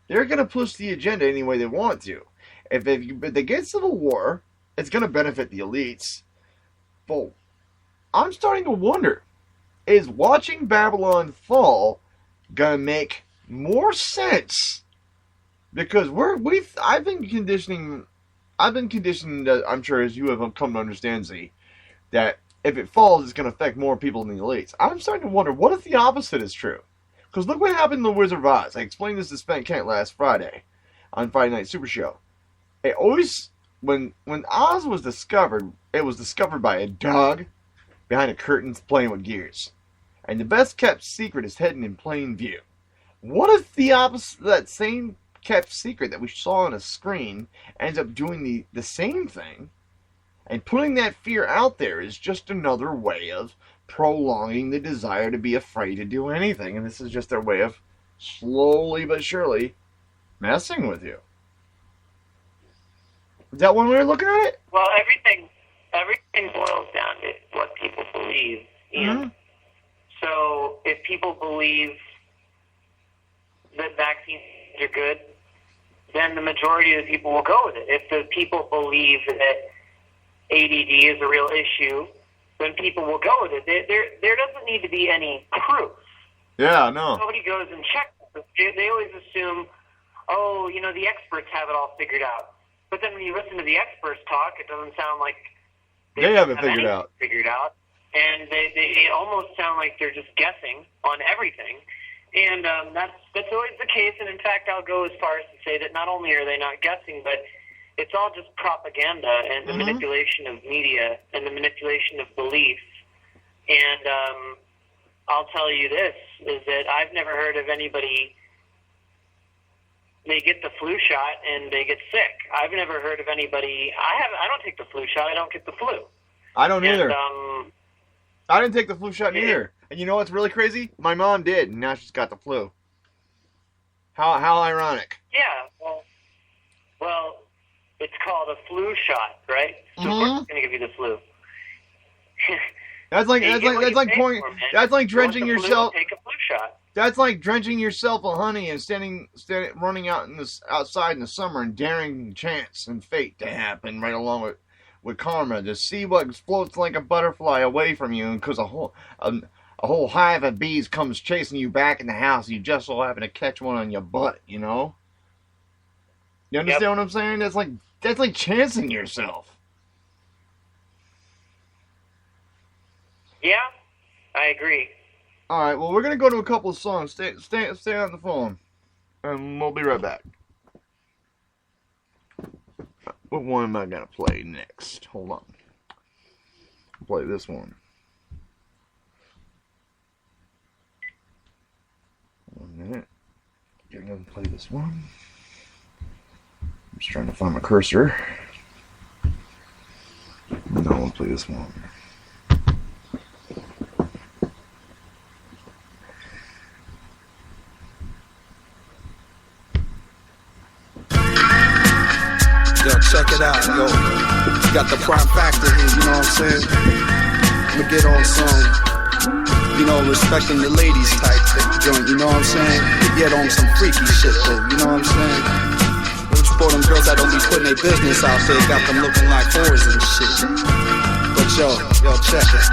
Speaker 1: they're going to push the agenda any way they want to. if they get civil war, it's going to benefit the elites. But I'm starting to wonder, is watching Babylon fall going to make more sense? Because I've been conditioned, I'm sure as you have come to understand, Z, that if it falls, it's going to affect more people than the elites. I'm starting to wonder, what if the opposite is true? Because look what happened in The Wizard of Oz. I explained this to Spen Kent last Friday on Friday Night Super Show. It always, when Oz was discovered, it was discovered by a dog behind a curtain playing with gears. And the best kept secret is hidden in plain view. What if the opposite, that same kept secret that we saw on a screen, ends up doing the same thing? And putting that fear out there is just another way of prolonging the desire to be afraid to do anything. And this is just their way of slowly but surely messing with you. Is that one way of looking at it?
Speaker 3: Well, everything boils down to what people believe.
Speaker 1: Mm-hmm.
Speaker 3: So if people believe that vaccines are good, then the majority of the people will go with it. If the people believe that ADD is a real issue, then people will go with it. There doesn't need to be any proof.
Speaker 1: Yeah, no.
Speaker 3: Nobody goes and checks. They always assume, oh, the experts have it all figured out. But then when you listen to the experts talk, it doesn't sound like
Speaker 1: they have it figured out.
Speaker 3: And they almost sound like they're just guessing on everything. And that's always the case. And in fact, I'll go as far as to say that not only are they not guessing, but it's all just propaganda and the manipulation of media and the manipulation of beliefs. And I'll tell you this, is that I've never heard of anybody, they get the flu shot and they get sick. I've never heard of anybody, I don't take the flu shot, I don't get the flu.
Speaker 1: I don't either. I didn't take the flu shot either. And you know what's really crazy? My mom did, and now she's got the flu. How ironic.
Speaker 3: Yeah, well, it's called a flu shot, right? So of course it's going to give you the flu.
Speaker 1: That's like drenching yourself.
Speaker 3: Take a flu shot.
Speaker 1: That's like drenching yourself in honey and running out outside in the summer and daring chance and fate to happen right along with karma to see what floats like a butterfly away from you, because a whole hive of bees comes chasing you back in the house. You just so happen to catch one on your butt, You understand what I'm saying? That's like chancing yourself.
Speaker 3: Yeah, I agree.
Speaker 1: All right, well, we're going to go to a couple of songs. Stay on the phone, and we'll be right back. What one am I going to play next? Hold on. I'll play this one. 1 minute. I'm going to play this one. I'm just trying to find my cursor. No, I'll play this one.
Speaker 4: Yo, check it out, yo. Got the prime factor here, you know what I'm saying? I'ma get on some, respecting the ladies type joint, you know what I'm saying? Get on some freaky shit though, you know what I'm saying? Those for them girls that don't be putting their business out there, got them looking like whores and shit. But yo, check it.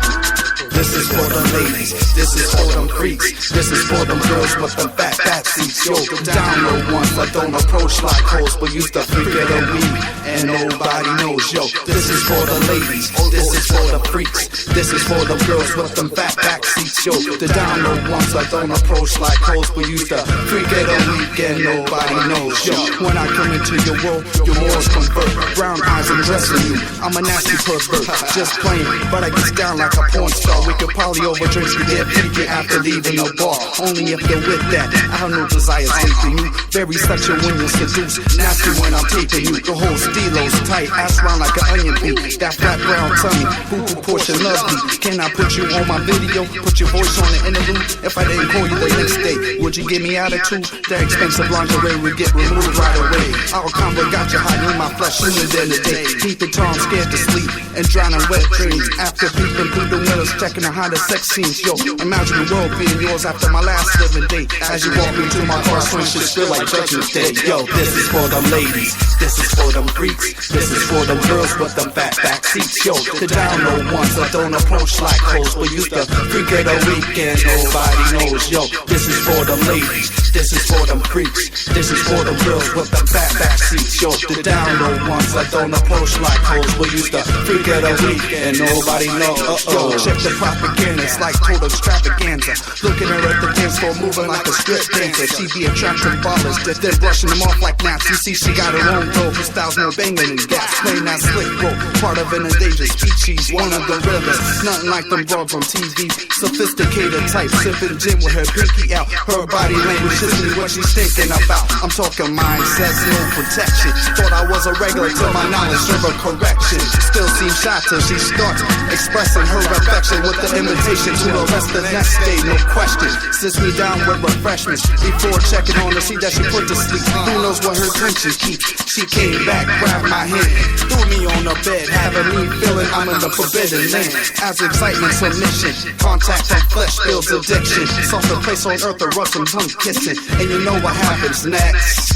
Speaker 4: This is for them ladies, this is for them freaks, this is for them girls with them fat seats. Yo, down low ones that don't approach like hoes, but use the freak of the weed, and nobody knows. Yo, this is for the ladies, this is for the freaks, this is for them girls with them fat seats. Yo, the down low ones that don't approach like hoes, but use the freak of the week, and nobody knows. Yo, when I come into your world, your morals convert. Brown eyes and dressing you, I'm a nasty pervert, just plain, but I get down like a porn star. We could probably over drinks to get freaky after leaving the bar. Only if you're with that. I have no desire sleeping you. Very sexual when you seduce. Nasty when I'm taping you. The whole stilo's tight. Ass round like an onion beat. That flat brown tummy. Boo-boo portion loves me. Can I put you on my video? Put your voice on the interlude? If I didn't call you the next day, would you give me attitude? That expensive lingerie would get removed right away. Our combo got you hiding in my flesh sooner than the day. Keep the tongue scared to sleep and drowning wet dreams. After peeping through the windows, check checking out how the sex scenes, yo. Imagine the world being yours after my last living day. As you walk into my car, swing shit feel like Judgment Day. Yo, this is for them ladies, this is for them freaks, this is for them girls with them fat back seats. Yo, the down low ones that don't approach like hoes, but used to freak of the weekend, nobody knows. Yo, this is for them ladies, this is for them freaks, this is for them girls with them fat back seats. Yo, the down low ones that don't approach like hoes, but used to freak of the weekend, nobody knows. Yo, check the propaganda, it's like total extravaganza. Looking at her at the dance floor, moving like a strip dancer. She be attracting ballers, then brushing them off like naps. You see, she got her own flow, her style's more banging and gas. Playing that slick bro, part of an endangered species, one of the realest. Nothing like them broads on TV. Sophisticated type, sipping gin with her pinky out. Her body language is me what she's thinking about. I'm talking mindsets, no protection. Thought I was a regular till my knowledge serve a correction. Still seems shy till she starts expressing her affection with the invitation to the rest the next day, no question. Sits me down with refreshments before checking on to see that she put to sleep. Who knows what her intentions keep? She came back, grabbed my hand, threw me on the bed, having me feeling I'm in the forbidden land. As excitement, submission, contact from flesh builds addiction. Softer place on earth to rub some tongue kissing, and you know what happens next.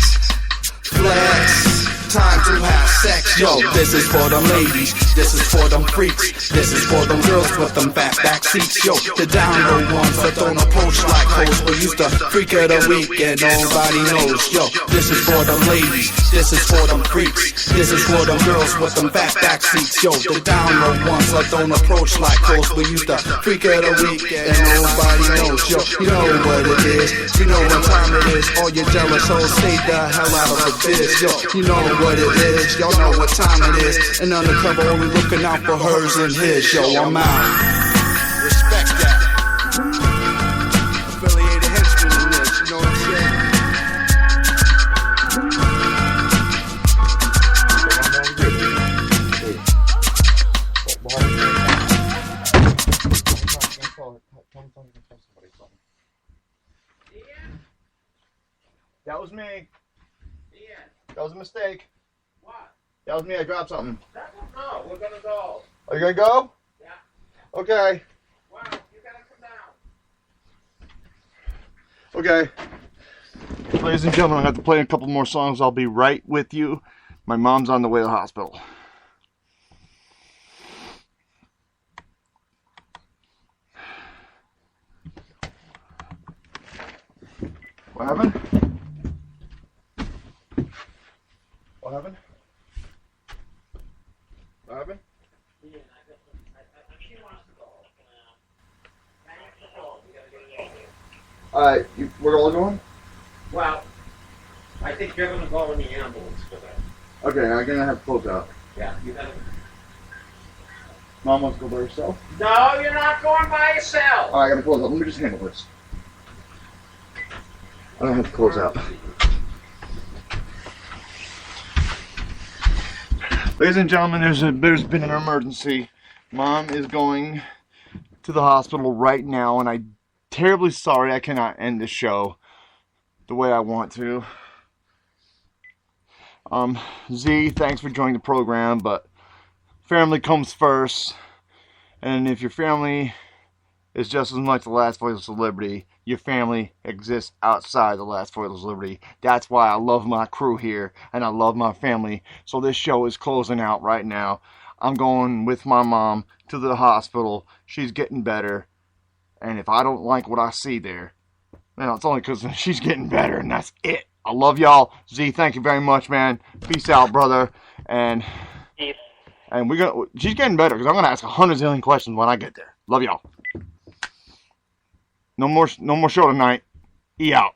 Speaker 4: Flex. Time to have sex, yo. This is for them ladies, this is for them freaks, this is for them girls with them fat back seats, yo. The down low ones that don't approach like hoes, but used to freak of the weekend, nobody knows, yo. This is for them ladies, this is for them freaks, this is for them girls with them fat back seats, yo. The down low ones that don't approach like hoes, but used to freak of the weekend, nobody knows, yo. You know what it is, you know what time it is. All your jealous hoes, stay the hell out of the biz, yo. You know what it is, y'all know what time it is. And undercover only looking out for hers and his, yo, I'm out. Respect that. Affiliated henchmen in this, you know what I'm saying?
Speaker 1: That was me. That was a mistake.
Speaker 3: What?
Speaker 1: That was me. I dropped something.
Speaker 3: No, we're gonna go.
Speaker 1: Are you gonna go?
Speaker 3: Yeah.
Speaker 1: Okay.
Speaker 3: Wow, you gotta come down.
Speaker 1: Okay. Ladies and gentlemen, I have to play a couple more songs. I'll be right with you. My mom's on the way to the hospital. What happened? What happened? What happened? Alright, we're all going?
Speaker 3: Well, I think you're gonna go in the ambulance for that.
Speaker 1: Okay, I'm gonna have to close out.
Speaker 3: Yeah, you gotta.
Speaker 1: Mom wants to go by herself?
Speaker 3: No, you're not going by yourself.
Speaker 1: Alright, I gotta close out. Let me just handle this. I don't have to close out. Ladies and gentlemen, there's been an emergency. Mom is going to the hospital right now, and I'm terribly sorry I cannot end the show the way I want to. Z, thanks for joining the program, but family comes first, and if your family is just as much the last voice of liberty, your family exists outside the last voice of liberty. That's why I love my crew here, and I love my family. So this show is closing out right now. I'm going with my mom to the hospital. She's getting better, and if I don't like what I see there, well, it's only because she's getting better, and that's it. I love y'all. Z, thank you very much, man. Peace out, brother. And she's getting better, because I'm gonna ask 100 zillion questions when I get there. Love y'all. No more show tonight. E out.